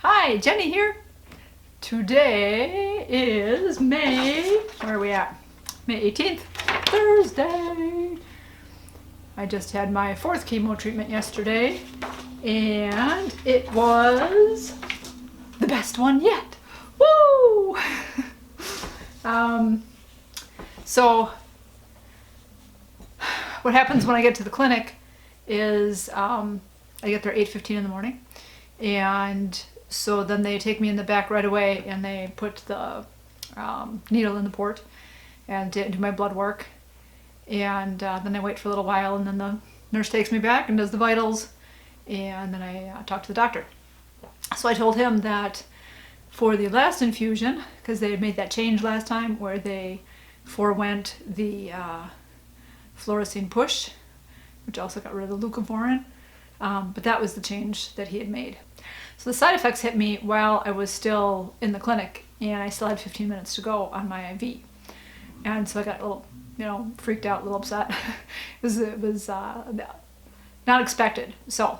Hi, Jenny here. Today is where are we at? May 18th, Thursday. I just had my 4th chemo treatment yesterday, and it was the best one yet. Woo! So what happens when I get to the clinic is I get there 8:15 in the morning, and so then they take me in the back right away and they put the needle in the port and do my blood work, and then I wait for a little while, and then the nurse takes me back and does the vitals, and then I talk to the doctor. So I told him that for the last infusion, because they had made that change last time where they forewent the fluorescein push, which also got rid of the leucovorin, but that was the change that he had made. So the side effects hit me while I was still in the clinic, and I still had 15 minutes to go on my IV. And so I got a little, freaked out, a little upset. it was not expected. So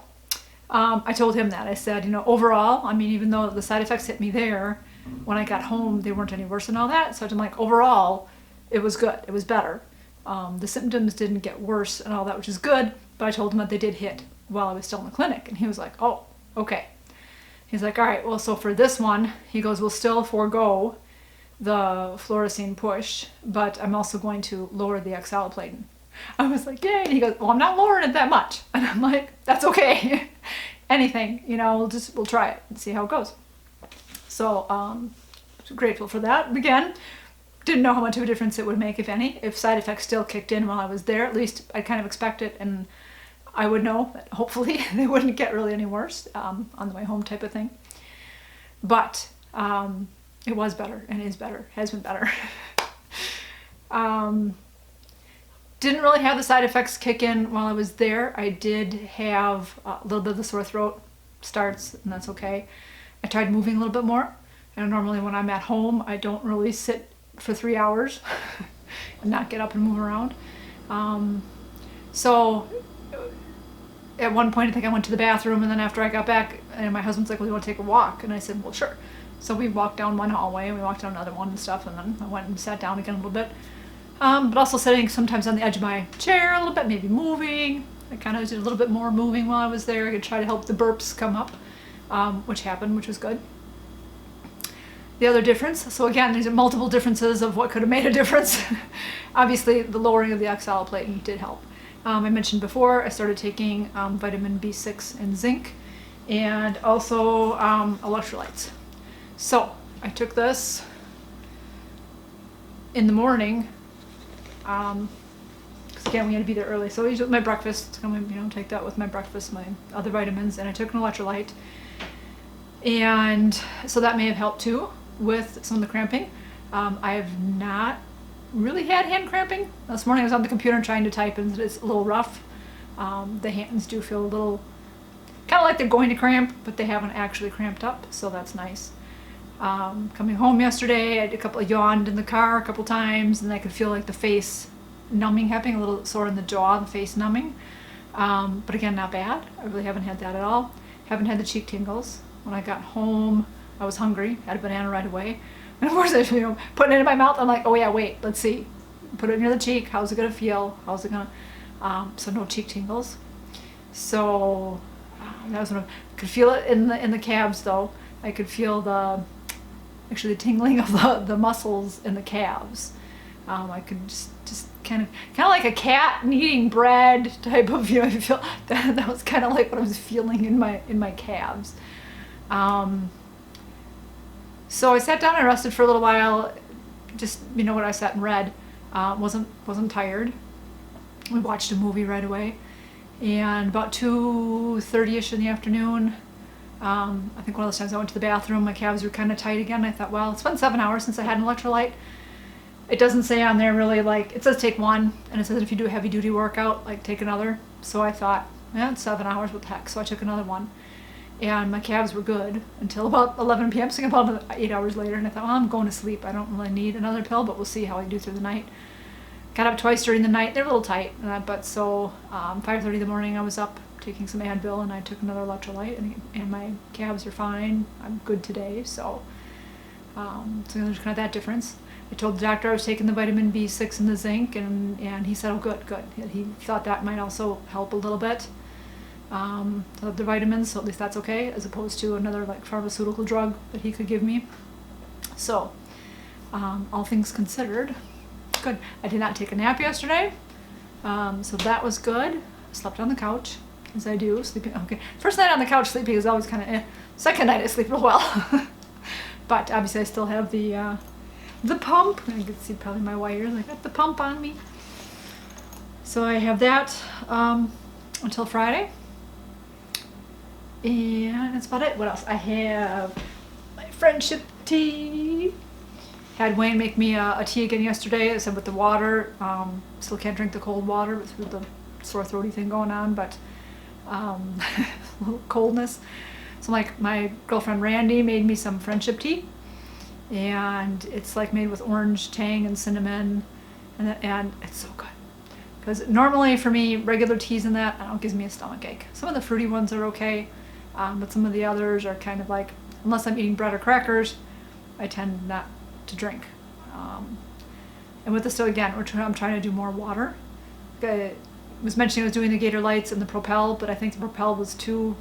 I told him that. I said, overall, even though the side effects hit me there, when I got home, they weren't any worse than all that. So I'm like, overall, it was good. It was better. The symptoms didn't get worse and all that, which is good. But I told him that they did hit while I was still in the clinic. And he was like, oh, okay. He's like, all right, well, so for this one, he goes, we'll still forego the fluorescein push, but I'm also going to lower the oxaliplatin. I was like, yay. And he goes, well, I'm not lowering it that much. And I'm like, that's okay. Anything, we'll try it and see how it goes. So grateful for that. Again, didn't know how much of a difference it would make, if any. If side effects still kicked in while I was there, at least I'd kind of expect it, and I would know that hopefully they wouldn't get really any worse on the way home type of thing. But it was better and is better, has been better. Didn't really have the side effects kick in while I was there. I did have a little bit of the sore throat starts, and that's okay. I tried moving a little bit more. And normally when I'm at home, I don't really sit for 3 hours and not get up and move around. So at one point, I think I went to the bathroom, and then after I got back, and my husband's like, well, you want to take a walk? And I said, well, sure. So we walked down one hallway, and we walked down another one and stuff, and then I went and sat down again a little bit. But also sitting sometimes on the edge of my chair a little bit, maybe moving. I kind of did a little bit more moving while I was there. I could try to help the burps come up, which happened, which was good. The other difference, so again, there's multiple differences of what could have made a difference. Obviously, the lowering of the oxaliplatin did help. I mentioned before, I started taking vitamin B6 and zinc, and also electrolytes. So I took this in the morning, because again, we had to be there early. So I usually my breakfast, take that with my breakfast, my other vitamins, and I took an electrolyte. And so that may have helped too with some of the cramping. I have not really had hand cramping. This morning I was on the computer trying to type, and it's a little rough. The hands do feel a little, kind of like they're going to cramp, but they haven't actually cramped up, so that's nice. Coming home yesterday, I yawned in the car a couple times, and I could feel like the face numbing happening, a little sore in the jaw, the face numbing. But again, not bad. I really haven't had that at all. Haven't had the cheek tingles. When I got home, I was hungry, had a banana right away. And of course, I putting it in my mouth, I'm like, oh yeah, wait, let's see. Put it near the cheek, how's it gonna feel? How's it gonna, so no cheek tingles. So that was when I could feel it in the calves though. I could feel the tingling of the muscles in the calves. I could just kind of like a cat kneading bread type of, you feel that was kind of like what I was feeling in my calves. So I sat down and rested for a little while, just, what I sat and read. Wasn't tired. We watched a movie right away, and about 2:30ish in the afternoon, I think one of those times I went to the bathroom, my calves were kind of tight again. I thought, well, it's been 7 hours since I had an electrolyte. It doesn't say on there really, it says take one, and it says if you do a heavy duty workout, take another. So I thought, yeah, it's 7 hours, what the heck? So I took another one. And my calves were good until about 11 p.m. So about 8 hours later, and I thought, well, I'm going to sleep. I don't really need another pill, but we'll see how I do through the night. Got up twice during the night. They're a little tight, but so 5:30 in the morning I was up taking some Advil, and I took another electrolyte, and my calves are fine. I'm good today, so there's kind of that difference. I told the doctor I was taking the vitamin B6 and the zinc, and he said, oh, good. He thought that might also help a little bit, the vitamins, so at least that's okay, as opposed to another like pharmaceutical drug that he could give me. So, all things considered, good. I did not take a nap yesterday, so that was good. I slept on the couch, as I do, sleeping, okay. First night on the couch sleeping is always kind of Second night I sleep real well. But obviously I still have the pump. I can see probably my wires. I got the pump on me. So I have that until Friday. And that's about it. What else? I have my friendship tea. Had Wayne make me a tea again yesterday. I said with the water. Still can't drink the cold water with the sore throaty thing going on, but a little coldness. So like my girlfriend Randy made me some friendship tea. And it's like made with orange tang and cinnamon, and it's so good. Because normally for me, regular teas and that, I don't, gives me a stomach ache. Some of the fruity ones are okay, but some of the others are kind of like, unless I'm eating bread or crackers, I tend not to drink. And with this, still again, I'm trying to do more water. I was mentioning I was doing the Gator Lights and the Propel, but I think the Propel was too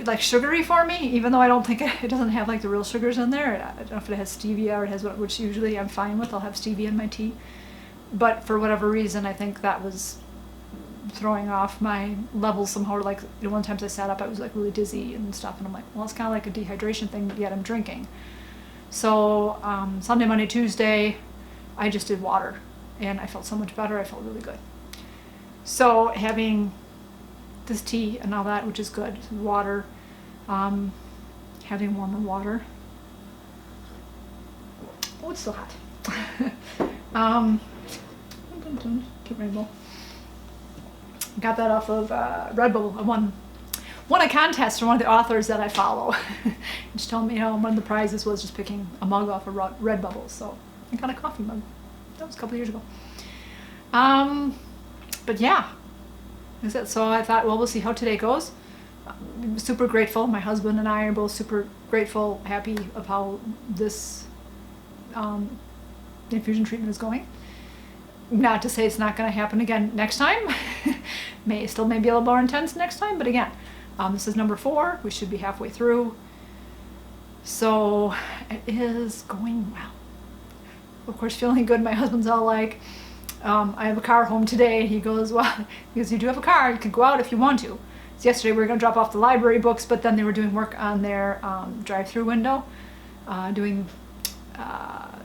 like sugary for me, even though I don't think it doesn't have like the real sugars in there. I don't know if it has stevia or it has which usually I'm fine with. I'll have stevia in my tea, but for whatever reason I think that was throwing off my levels somehow. Like one time I sat up, I was like really dizzy and stuff, and I'm like, well, it's kind of like a dehydration thing, but yet I'm drinking. So Sunday, Monday, Tuesday I just did water, and I felt so much better. I felt really good. So having this tea and all that, which is good, water, having warmer water. Oh, it's still hot. Cute rainbow. Got that off of Redbubble. I won a contest from one of the authors that I follow. She told me, one of the prizes was just picking a mug off of Redbubble. So I got a coffee mug. That was a couple years ago. But yeah. So I thought, well, we'll see how today goes. I'm super grateful. My husband and I are both super grateful, happy of how this infusion treatment is going. Not to say it's not going to happen again next time. May be a little more intense next time, but again, this is number 4. We should be halfway through. So it is going well. Of course, feeling good. My husband's all like, I have a car home today. He goes, well, because you do have a car, you can go out if you want to. So yesterday we were going to drop off the library books, but then they were doing work on their drive-through window, doing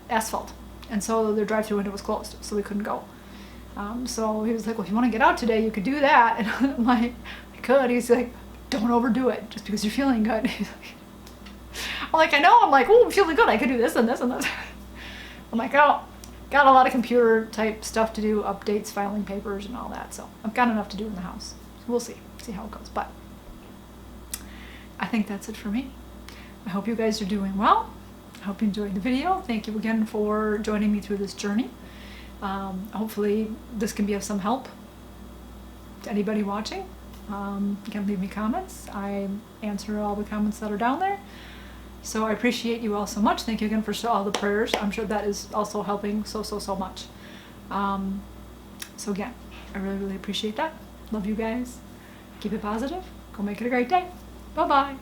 asphalt. And so their drive-through window was closed, so we couldn't go. So he was like, well, if you want to get out today, you could do that. And I'm like, I could. He's like, don't overdo it just because you're feeling good. I'm like, I know. I'm like, oh, I'm feeling good. I could do this and this and this. I'm like, oh. Got a lot of computer type stuff to do, updates, filing papers and all that, so I've got enough to do in the house. So we'll see how it goes, but I think that's it for me. I hope you guys are doing well. I hope you enjoyed the video. Thank you again for joining me through this journey. Hopefully this can be of some help to anybody watching. You can leave me comments. I answer all the comments that are down there. So I appreciate you all so much. Thank you again for all the prayers. I'm sure that is also helping so much. So again, I really appreciate that. Love you guys. Keep it positive. Go make it a great day. Bye-bye.